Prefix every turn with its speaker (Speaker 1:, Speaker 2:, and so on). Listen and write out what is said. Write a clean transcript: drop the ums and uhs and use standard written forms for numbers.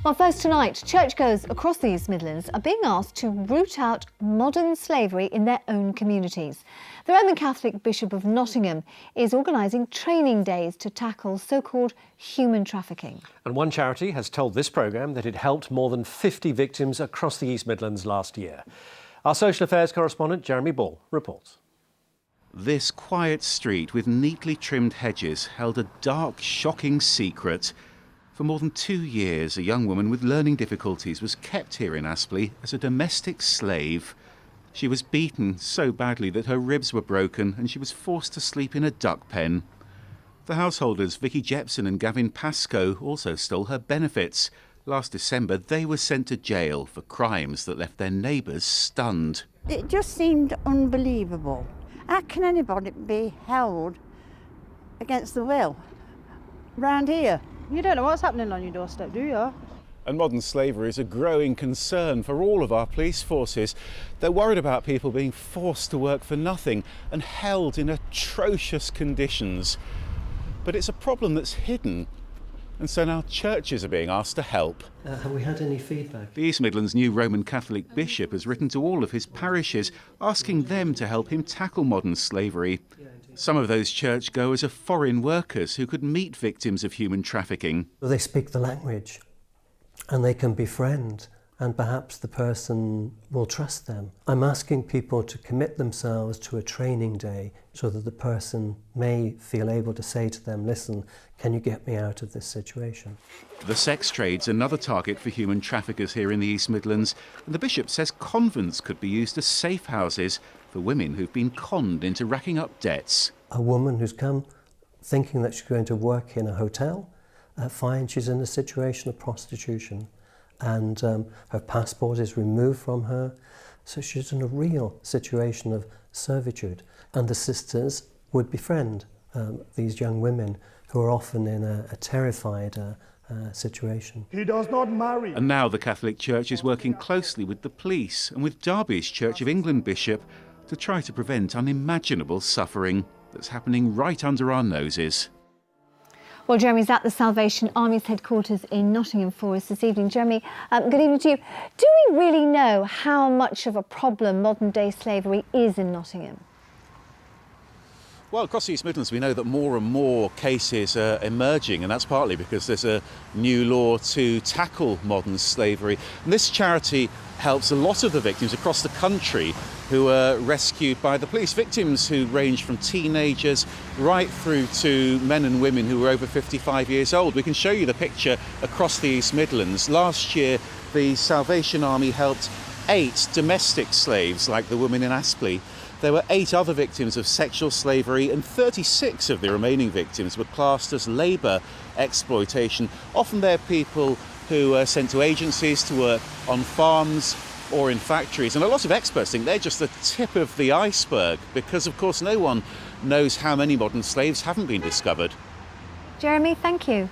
Speaker 1: Well, first tonight, churchgoers across the East Midlands are being asked to root out modern slavery in their own communities. The Roman Catholic Bishop of Nottingham is organising training days to tackle so-called human trafficking.
Speaker 2: And one charity has told this programme that it helped more than 50 victims across the East Midlands last year. Our social affairs correspondent Jeremy Ball reports.
Speaker 3: This quiet street with neatly trimmed hedges held a dark, shocking secret. For more than 2 years, a young woman with learning difficulties was kept here in Aspley as a domestic slave. She was beaten so badly that her ribs were broken and she was forced to sleep in a duck pen. The householders, Vicky Jepson and Gavin Pascoe, also stole her benefits. Last December, they were sent to jail for crimes that left their neighbours stunned.
Speaker 4: It just seemed unbelievable. How can anybody be held against the will round here?
Speaker 5: You don't know what's happening on your doorstep, do you?
Speaker 3: And modern slavery is a growing concern for all of our police forces. They're worried about people being forced to work for nothing and held in atrocious conditions. But it's a problem that's hidden, and so now churches are being asked to help.
Speaker 6: Have we had any feedback?
Speaker 3: The East Midlands' new Roman Catholic bishop has written to all of his parishes, asking them to help him tackle modern slavery. Some of those churchgoers are foreign workers who could meet victims of human trafficking.
Speaker 6: They speak the language and they can befriend, and perhaps the person will trust them. I'm asking people to commit themselves to a training day so that the person may feel able to say to them, listen, can you get me out of this situation?
Speaker 3: The sex trade's another target for human traffickers here in the East Midlands, and the bishop says convents could be used as safe houses for women who've been conned into racking up debts.
Speaker 6: A woman who's come thinking that she's going to work in a hotel finds she's in a situation of prostitution, and her passport is removed from her, so she's in a real situation of servitude. And the sisters would befriend these young women who are often in a terrified situation.
Speaker 7: He does not marry.
Speaker 3: And now the Catholic Church is working closely with the police and with Derby's Church of England bishop to try to prevent unimaginable suffering that's happening right under our noses.
Speaker 1: Well, Jeremy's at the Salvation Army's headquarters in Nottingham for us this evening. Jeremy, good evening to you. Do we really know how much of a problem modern-day slavery is in Nottingham?
Speaker 3: Well, across the East Midlands, we know that more and more cases are emerging, and that's partly because there's a new law to tackle modern slavery. And this charity helps a lot of the victims across the country who are rescued by the police. Victims who range from teenagers right through to men and women who are over 55 years old. We can show you the picture across the East Midlands. Last year, the Salvation Army helped 8 domestic slaves, like the woman in Aspley. There were 8 other victims of sexual slavery, and 36 of the remaining victims were classed as labour exploitation. Often they're people who are sent to agencies to work on farms or in factories. And a lot of experts think they're just the tip of the iceberg because, of course, no one knows how many modern slaves haven't been discovered.
Speaker 1: Jeremy, thank you.